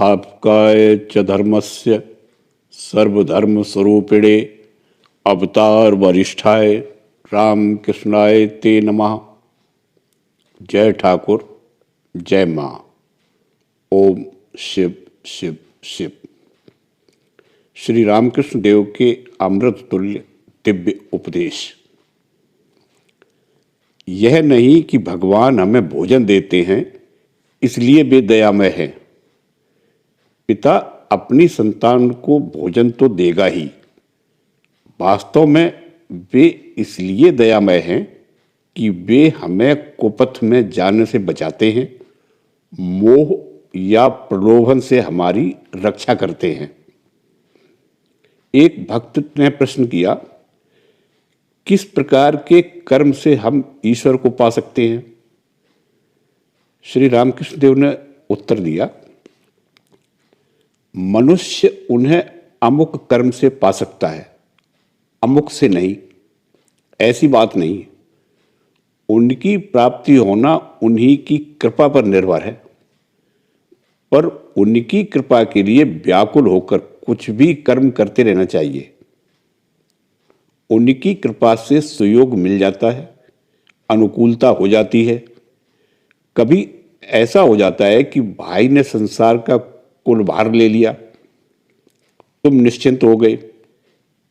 संस्थापकाय च धर्मस्य सर्वधर्मस्वरूपिणे अवतार वरिष्ठाय रामकृष्णाय ते नमः। जय ठाकुर, जय माँ। ओम शिव शिव शिव। श्री रामकृष्ण देव के अमृत तुल्य दिव्य उपदेश। यह नहीं कि भगवान हमें भोजन देते हैं इसलिए वे दयामय हैं। पिता अपनी संतान को भोजन तो देगा ही, वास्तव में वे इसलिए दयामय हैं कि वे हमें कुपथ में जाने से बचाते हैं, मोह या प्रलोभन से हमारी रक्षा करते हैं। एक भक्त ने प्रश्न किया, किस प्रकार के कर्म से हम ईश्वर को पा सकते हैं? श्री रामकृष्ण देव ने उत्तर दिया, मनुष्य उन्हें अमुक कर्म से पा सकता है, अमुक से नहीं। ऐसी बात नहीं है। उनकी प्राप्ति होना उन्हीं की कृपा पर निर्भर है, पर उनकी कृपा के लिए व्याकुल होकर कुछ भी कर्म करते रहना चाहिए। उनकी कृपा से सुयोग मिल जाता है, अनुकूलता हो जाती है। कभी ऐसा हो जाता है कि भाई ने संसार का कुल भार ले लिया, तुम निश्चिंत हो गए।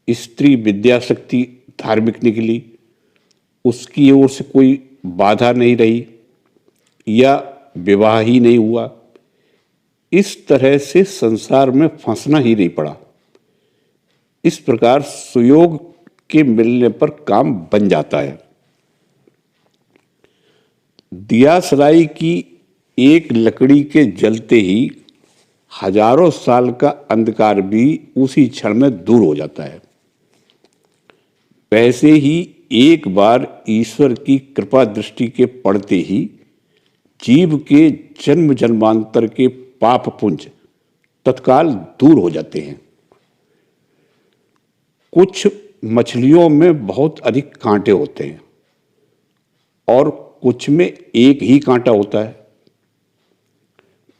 स्त्री विद्या शक्ति धार्मिक निकली, उसकी ओर से कोई बाधा नहीं रही, या विवाह ही नहीं हुआ। इस तरह से संसार में फंसना ही नहीं पड़ा। इस प्रकार सुयोग के मिलने पर काम बन जाता है। दिया सलाई की एक लकड़ी के जलते ही हजारों साल का अंधकार भी उसी क्षण में दूर हो जाता है। वैसे ही एक बार ईश्वर की कृपा दृष्टि के पड़ते ही जीव के जन्म जन्मांतर के पाप पुंज तत्काल दूर हो जाते हैं। कुछ मछलियों में बहुत अधिक कांटे होते हैं और कुछ में एक ही कांटा होता है,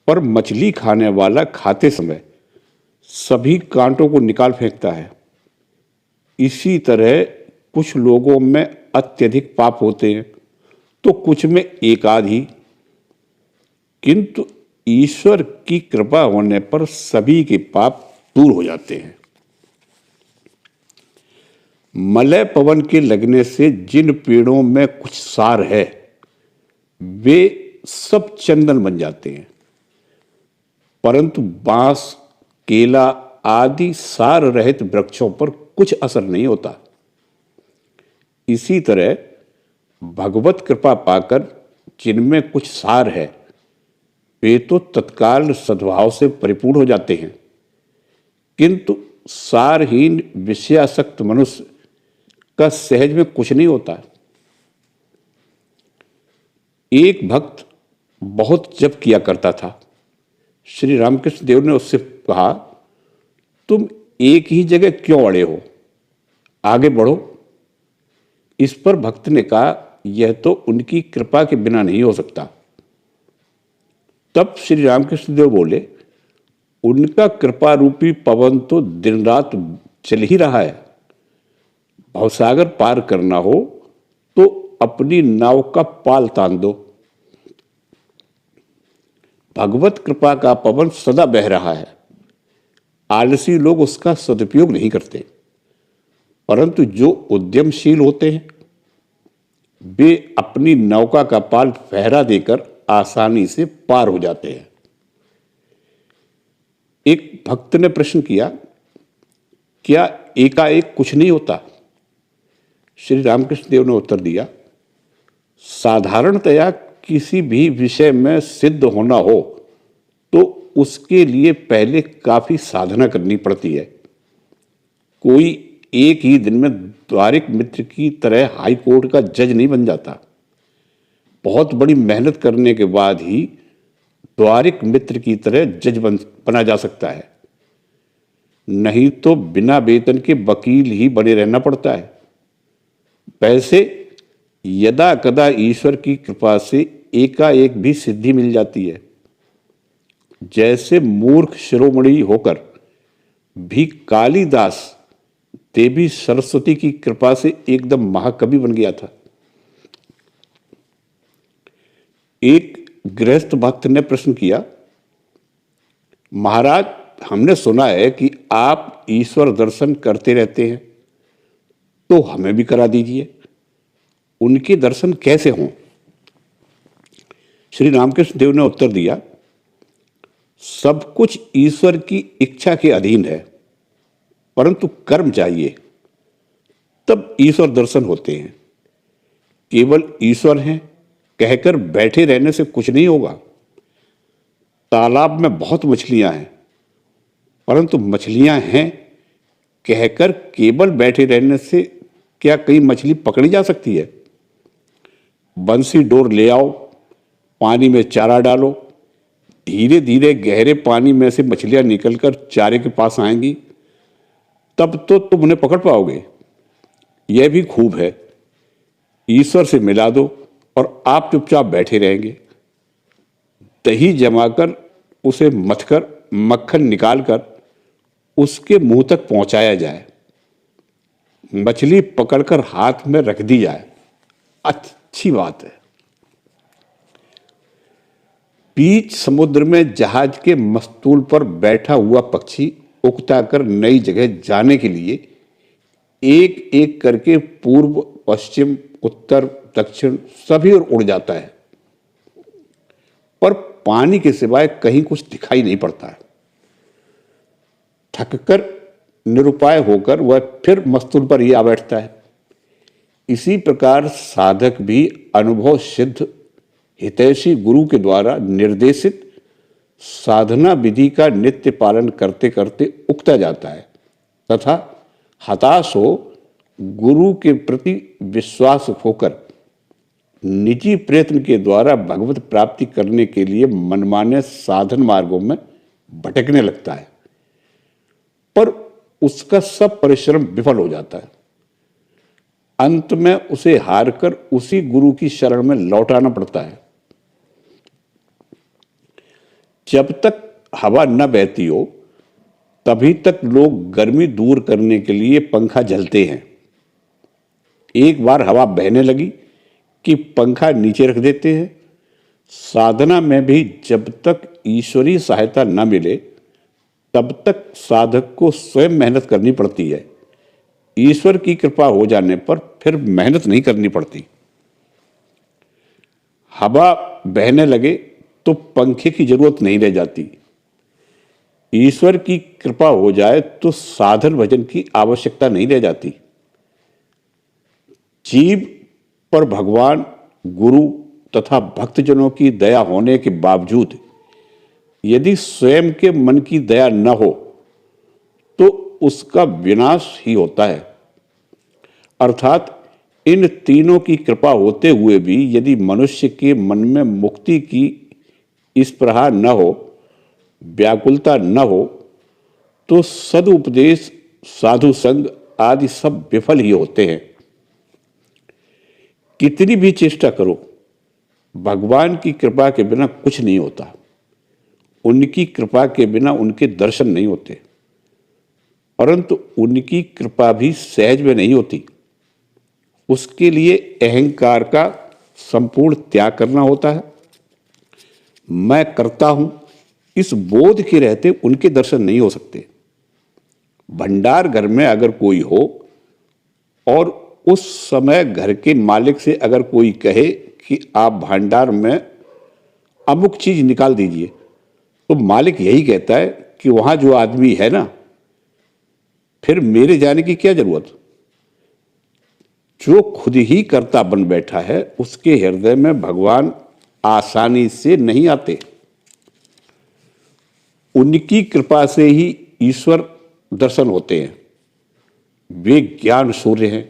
पर मछली खाने वाला खाते समय सभी कांटों को निकाल फेंकता है। इसी तरह कुछ लोगों में अत्यधिक पाप होते हैं तो कुछ में एक आध ही, किंतु ईश्वर की कृपा होने पर सभी के पाप दूर हो जाते हैं। मलय पवन के लगने से जिन पेड़ों में कुछ सार है वे सब चंदन बन जाते हैं, परंतु बांस, केला आदि सार रहित वृक्षों पर कुछ असर नहीं होता। इसी तरह भगवत कृपा पाकर जिनमें कुछ सार है वे तो तत्काल सद्भाव से परिपूर्ण हो जाते हैं, किंतु सारहीन विषयासक्त मनुष्य का सहज में कुछ नहीं होता। एक भक्त बहुत जप किया करता था। श्री रामकृष्ण देव ने उससे कहा, तुम एक ही जगह क्यों अड़े हो, आगे बढ़ो। इस पर भक्त ने कहा, यह तो उनकी कृपा के बिना नहीं हो सकता। तब श्री रामकृष्ण देव बोले, उनका कृपा रूपी पवन तो दिन रात चल ही रहा है। भवसागर पार करना हो तो अपनी नाव का पाल तान दो। भगवत कृपा का पवन सदा बह रहा है। आलसी लोग उसका सदुपयोग नहीं करते, परंतु जो उद्यमशील होते हैं वे अपनी नौका का पाल फहरा देकर आसानी से पार हो जाते हैं। एक भक्त ने प्रश्न किया, क्या एकाएक कुछ नहीं होता? श्री रामकृष्ण देव ने उत्तर दिया, साधारणतया किसी भी विषय में सिद्ध होना हो तो उसके लिए पहले काफी साधना करनी पड़ती है। कोई एक ही दिन में द्वारिक मित्र की तरह हाई कोर्ट का जज नहीं बन जाता। बहुत बड़ी मेहनत करने के बाद ही द्वारिक मित्र की तरह जज बना जा सकता है, नहीं तो बिना वेतन के वकील ही बने रहना पड़ता है। वैसे यदा कदा ईश्वर की कृपा से एकाएक भी सिद्धि मिल जाती है जैसे मूर्ख शिरोमणि होकर भी कालिदास देवी सरस्वती की कृपा से एकदम महाकवि बन गया था। एक गृहस्थ भक्त ने प्रश्न किया, महाराज, हमने सुना है कि आप ईश्वर दर्शन करते रहते हैं, तो हमें भी करा दीजिए। उनके दर्शन कैसे हों? श्री रामकृष्ण देव ने उत्तर दिया, सब कुछ ईश्वर की इच्छा के अधीन है, परंतु कर्म चाहिए, तब ईश्वर दर्शन होते हैं। केवल ईश्वर हैं कहकर बैठे रहने से कुछ नहीं होगा। तालाब में बहुत मछलियां हैं, परंतु मछलियां हैं कहकर केवल बैठे रहने से क्या कई मछली पकड़ी जा सकती है? बंसी डोर ले आओ, पानी में चारा डालो, धीरे धीरे गहरे पानी में से मछलियां निकलकर चारे के पास आएंगी, तब तो तुम उन्हें पकड़ पाओगे। यह भी खूब है, ईश्वर से मिला दो और आप चुपचाप बैठे रहेंगे। दही जमाकर उसे मथकर मक्खन निकालकर उसके मुंह तक पहुंचाया जाए, मछली पकड़कर हाथ में रख दी जाए, अच्छी बात है। बीच समुद्र में जहाज के मस्तूल पर बैठा हुआ पक्षी उकताकर नई जगह जाने के लिए एक एक करके पूर्व, पश्चिम, उत्तर, दक्षिण सभी ओर उड़ जाता है, पर पानी के सिवाय कहीं कुछ दिखाई नहीं पड़ता है। थककर निरुपाय होकर वह फिर मस्तूल पर ही आ बैठता है। इसी प्रकार साधक भी अनुभव सिद्ध हितैषी गुरु के द्वारा निर्देशित साधना विधि का नित्य पालन करते करते उगता जाता है तथा हताश हो गुरु के प्रति विश्वास होकर निजी प्रयत्न के द्वारा भगवत प्राप्ति करने के लिए मनमाने साधन मार्गों में भटकने लगता है, पर उसका सब परिश्रम विफल हो जाता है। अंत में उसे हारकर उसी गुरु की शरण में लौटाना पड़ता है। जब तक हवा न बहती हो तभी तक लोग गर्मी दूर करने के लिए पंखा झलते हैं। एक बार हवा बहने लगी कि पंखा नीचे रख देते हैं। साधना में भी जब तक ईश्वरीय सहायता न मिले तब तक साधक को स्वयं मेहनत करनी पड़ती है। ईश्वर की कृपा हो जाने पर फिर मेहनत नहीं करनी पड़ती। हवा बहने लगे तो पंखे की जरूरत नहीं रह जाती। ईश्वर की कृपा हो जाए तो साधन भजन की आवश्यकता नहीं रह जाती। जीव पर भगवान, गुरु तथा भक्तजनों की दया होने के बावजूद यदि स्वयं के मन की दया न हो तो उसका विनाश ही होता है। अर्थात इन तीनों की कृपा होते हुए भी यदि मनुष्य के मन में मुक्ति की स्पृहा न हो, व्याकुलता न हो, तो सदुपदेश, साधु संग आदि सब विफल ही होते हैं। कितनी भी चेष्टा करो, भगवान की कृपा के बिना कुछ नहीं होता। उनकी कृपा के बिना उनके दर्शन नहीं होते, परंतु उनकी कृपा भी सहज में नहीं होती। उसके लिए अहंकार का संपूर्ण त्याग करना होता है। मैं करता हूं, इस बोध के रहते उनके दर्शन नहीं हो सकते। भंडार घर में अगर कोई हो और उस समय घर के मालिक से अगर कोई कहे कि आप भंडार में अमुक चीज निकाल दीजिए, तो मालिक यही कहता है कि वहां जो आदमी है ना, फिर मेरे जाने की क्या जरूरत। जो खुद ही कर्ता बन बैठा है उसके हृदय में भगवान आसानी से नहीं आते। उनकी कृपा से ही ईश्वर दर्शन होते हैं। वे ज्ञान सूर्य हैं।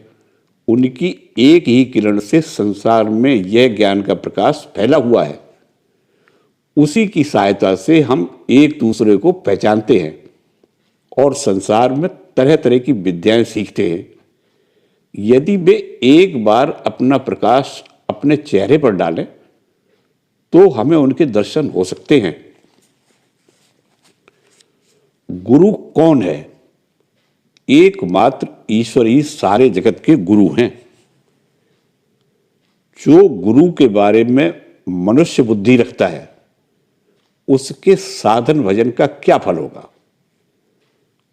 उनकी एक ही किरण से संसार में यह ज्ञान का प्रकाश फैला हुआ है। उसी की सहायता से हम एक दूसरे को पहचानते हैं और संसार में तरह तरह की विद्याएं सीखते हैं। यदि वे एक बार अपना प्रकाश अपने चेहरे पर डालें तो हमें उनके दर्शन हो सकते हैं। गुरु कौन है? एकमात्र ईश्वर ही सारे जगत के गुरु हैं। जो गुरु के बारे में मनुष्य बुद्धि रखता है, उसके साधन भजन का क्या फल होगा?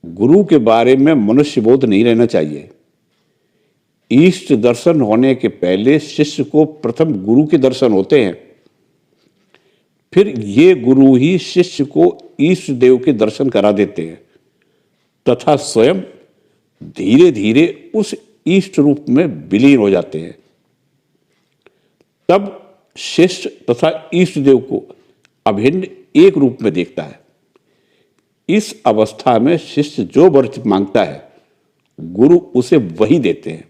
गुरु के बारे में मनुष्य बोध नहीं रहना चाहिए। इष्ट दर्शन होने के पहले शिष्य को प्रथम गुरु के दर्शन होते हैं, फिर ये गुरु ही शिष्य को इष्ट देव के दर्शन करा देते हैं तथा स्वयं धीरे धीरे उस इष्ट रूप में विलीन हो जाते हैं। तब शिष्य तथा इष्ट देव को अभिन्न एक रूप में देखता है। इस अवस्था में शिष्य जो वर मांगता है, गुरु उसे वही देते हैं।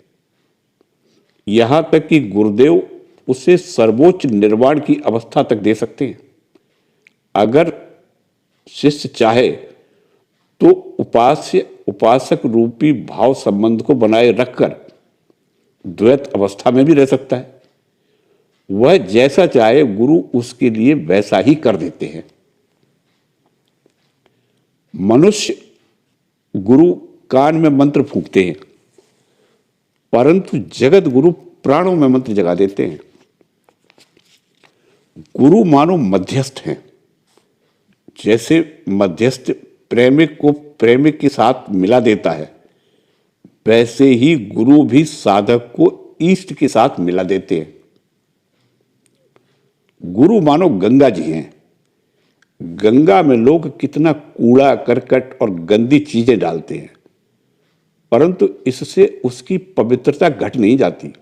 यहां तक कि गुरुदेव उसे सर्वोच्च निर्वाण की अवस्था तक दे सकते हैं। अगर शिष्य चाहे तो उपास्य उपासक रूपी भाव संबंध को बनाए रखकर द्वैत अवस्था में भी रह सकता है। वह जैसा चाहे गुरु उसके लिए वैसा ही कर देते हैं। मनुष्य गुरु कान में मंत्र फूंकते हैं, परंतु जगत गुरु प्राणों में मंत्र जगा देते हैं। गुरु मानो मध्यस्थ हैं। जैसे मध्यस्थ प्रेमिक को प्रेमिक के साथ मिला देता है, वैसे ही गुरु भी साधक को इष्ट के साथ मिला देते हैं। गुरु मानो गंगा जी हैं। गंगा में लोग कितना कूड़ा करकट और गंदी चीजें डालते हैं, परंतु इससे उसकी पवित्रता घट नहीं जाती।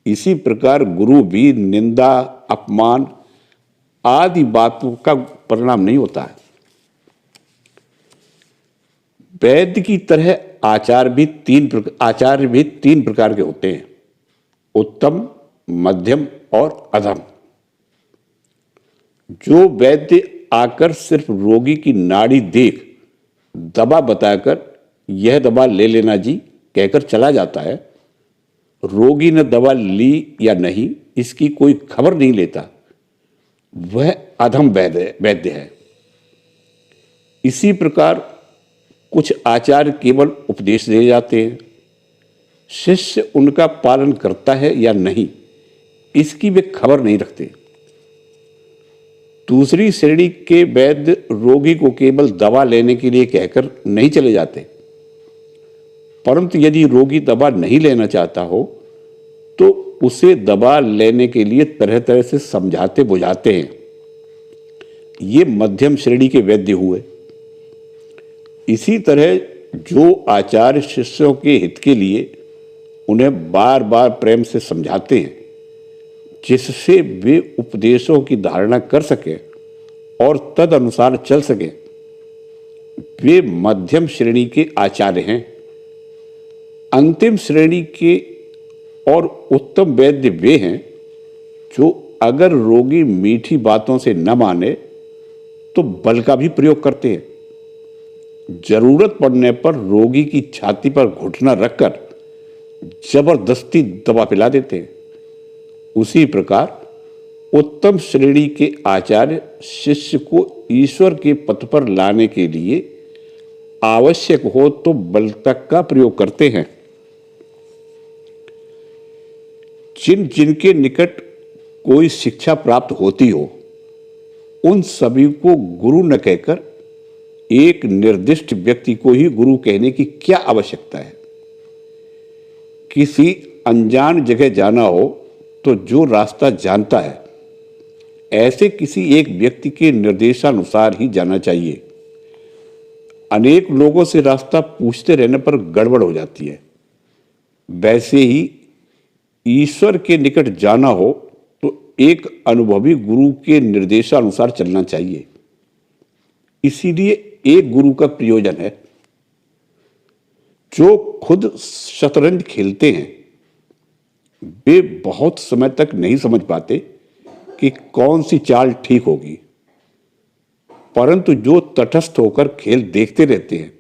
इसी प्रकार गुरु भी निंदा, अपमान आदि बातों का परिणाम नहीं होता है। वैद्य की तरह आचार्य भी तीन प्रकार के होते हैं: उत्तम, मध्यम और अधम। जो वैद्य आकर सिर्फ रोगी की नाड़ी देख दवा बताकर यह दवा ले लेना जी कहकर चला जाता है, रोगी ने दवा ली या नहीं इसकी कोई खबर नहीं लेता, वह अधम वैद्य है। इसी प्रकार कुछ आचार्य केवल उपदेश दे जाते हैं, शिष्य उनका पालन करता है या नहीं इसकी वे खबर नहीं रखते। दूसरी श्रेणी के वैद्य रोगी को केवल दवा लेने के लिए कहकर नहीं चले जाते, परंतु यदि रोगी दवा नहीं लेना चाहता हो तो उसे दवा लेने के लिए तरह तरह से समझाते बुझाते हैं। ये मध्यम श्रेणी के वैद्य हुए। इसी तरह जो आचार्य शिष्यों के हित के लिए उन्हें बार बार प्रेम से समझाते हैं, जिससे वे उपदेशों की धारणा कर सके और तद अनुसार चल सके, वे मध्यम श्रेणी के आचार्य हैं। अंतिम श्रेणी के और उत्तम वैद्य वे हैं जो अगर रोगी मीठी बातों से न माने तो बल का भी प्रयोग करते हैं। जरूरत पड़ने पर रोगी की छाती पर घुटना रखकर जबरदस्ती दवा पिला देते हैं। उसी प्रकार उत्तम श्रेणी के आचार्य शिष्य को ईश्वर के पथ पर लाने के लिए आवश्यक हो तो बल तक का प्रयोग करते हैं। जिनके निकट कोई शिक्षा प्राप्त होती हो, उन सभी को गुरु न कहकर एक निर्दिष्ट व्यक्ति को ही गुरु कहने की क्या आवश्यकता है? किसी अनजान जगह जाना हो तो जो रास्ता जानता है, ऐसे किसी एक व्यक्ति के निर्देशानुसार ही जाना चाहिए। अनेक लोगों से रास्ता पूछते रहने पर गड़बड़ हो जाती है। वैसे ही ईश्वर के निकट जाना हो तो एक अनुभवी गुरु के निर्देशानुसार चलना चाहिए। इसीलिए एक गुरु का प्रयोजन है। जो खुद शतरंज खेलते हैं, वे बहुत समय तक नहीं समझ पाते कि कौन सी चाल ठीक होगी, परंतु जो तटस्थ होकर खेल देखते रहते हैं,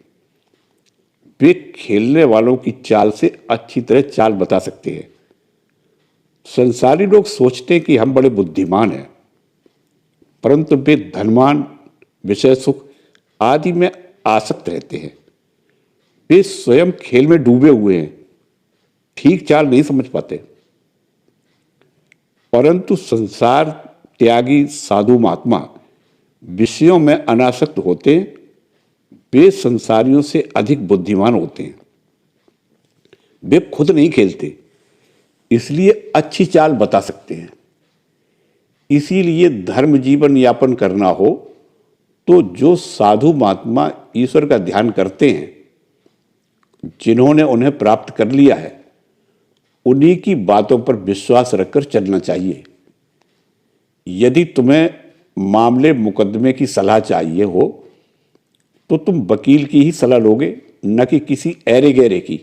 वे खेलने वालों की चाल से अच्छी तरह चाल बता सकते हैं। संसारी लोग सोचते हैं कि हम बड़े बुद्धिमान हैं, परंतु वे धनवान, विषय सुख आदि में आसक्त रहते हैं। वे स्वयं खेल में डूबे हुए हैं, ठीक चाल नहीं समझ पाते। परंतु संसार त्यागी साधु महात्मा विषयों में अनासक्त होते हैं। वे संसारियों से अधिक बुद्धिमान होते हैं। वे खुद नहीं खेलते, इसलिए अच्छी चाल बता सकते हैं। इसीलिए धर्म जीवन यापन करना हो तो जो साधु महात्मा ईश्वर का ध्यान करते हैं, जिन्होंने उन्हें प्राप्त कर लिया है, उन्हीं की बातों पर विश्वास रखकर चलना चाहिए। यदि तुम्हें मामले मुकदमे की सलाह चाहिए हो तो तुम वकील की ही सलाह लोगे, न कि किसी ऐरे गैरे की।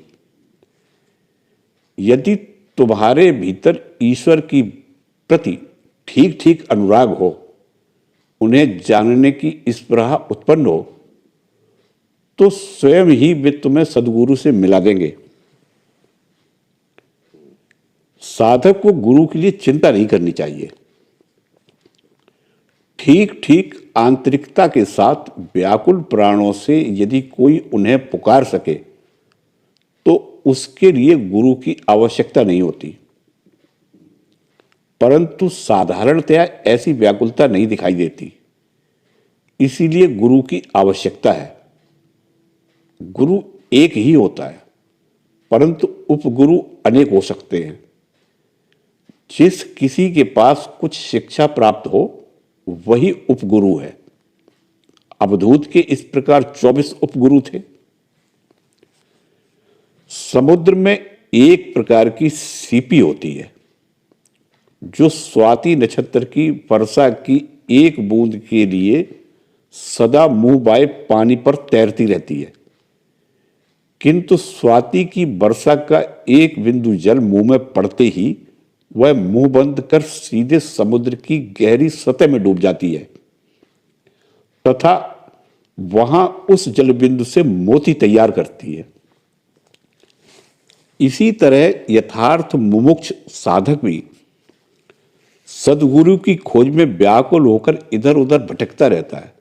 यदि तुम्हारे भीतर ईश्वर की प्रति ठीक ठीक अनुराग हो, उन्हें जानने की स्पृहा उत्पन्न हो, तो स्वयं ही वे तुम्हें सद्गुरु से मिला देंगे। साधक को गुरु के लिए चिंता नहीं करनी चाहिए। ठीक ठीक आंतरिकता के साथ व्याकुल प्राणों से यदि कोई उन्हें पुकार सके तो उसके लिए गुरु की आवश्यकता नहीं होती। परंतु साधारणतया ऐसी व्याकुलता नहीं दिखाई देती, इसीलिए गुरु की आवश्यकता है। गुरु एक ही होता है, परंतु उपगुरु अनेक हो सकते हैं। जिस किसी के पास कुछ शिक्षा प्राप्त हो वही उपगुरु है। अवधूत के इस प्रकार 24 उपगुरु थे। समुद्र में एक प्रकार की सीपी होती है जो स्वाति नक्षत्र की वर्षा की एक बूंद के लिए सदा मुंह बाए पानी पर तैरती रहती है, किंतु स्वाति की वर्षा का एक बिंदु जल मुंह में पड़ते ही वह मुंह बंद कर सीधे समुद्र की गहरी सतह में डूब जाती है तथा वहां उस जल बिंदु से मोती तैयार करती है। इसी तरह यथार्थ मुमुक्ष साधक भी सद्गुरु की खोज में व्याकुल होकर इधर उधर भटकता रहता है,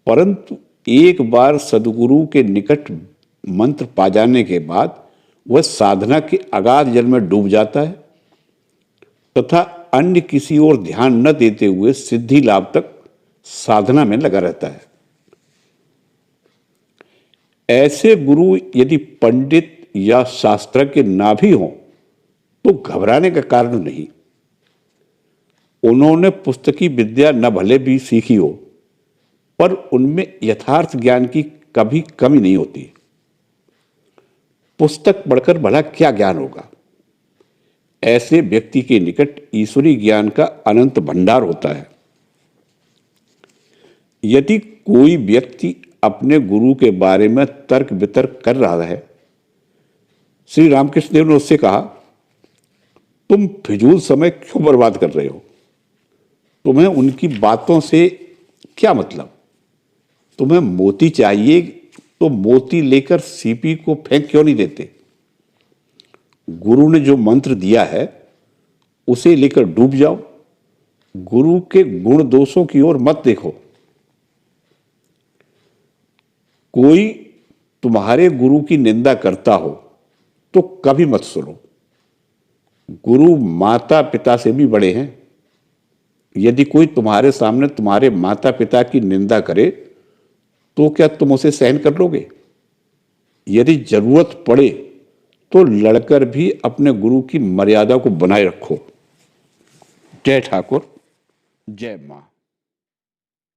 परंतु एक बार सद्गुरु के निकट मंत्र पा जाने के बाद वह साधना के अगाध जल में डूब जाता है तथा अन्य किसी ओर ध्यान न देते हुए सिद्धि लाभ तक साधना में लगा रहता है। ऐसे गुरु यदि पंडित या शास्त्रज्ञ ना भी हों तो घबराने का कारण नहीं। उन्होंने पुस्तकी विद्या न भले भी सीखी हो, पर उनमें यथार्थ ज्ञान की कभी कमी नहीं होती। पुस्तक पढ़कर भला क्या ज्ञान होगा? ऐसे व्यक्ति के निकट ईश्वरी ज्ञान का अनंत भंडार होता है। यदि कोई व्यक्ति अपने गुरु के बारे में तर्क वितर्क कर रहा है, श्री रामकृष्ण देव ने उससे कहा, तुम फिजूल समय क्यों बर्बाद कर रहे हो? तुम्हें उनकी बातों से क्या मतलब? तुम्हें मोती चाहिए तो मोती लेकर सीपी को फेंक क्यों नहीं देते? गुरु ने जो मंत्र दिया है उसे लेकर डूब जाओ। गुरु के गुण दोषों की ओर मत देखो। कोई तुम्हारे गुरु की निंदा करता हो तो कभी मत सुनो। गुरु माता पिता से भी बड़े हैं। यदि कोई तुम्हारे सामने तुम्हारे माता पिता की निंदा करे तो क्या तुम उसे सहन कर लोगे? यदि जरूरत पड़े तो लड़कर भी अपने गुरु की मर्यादा को बनाए रखो। जय ठाकुर, जय मां।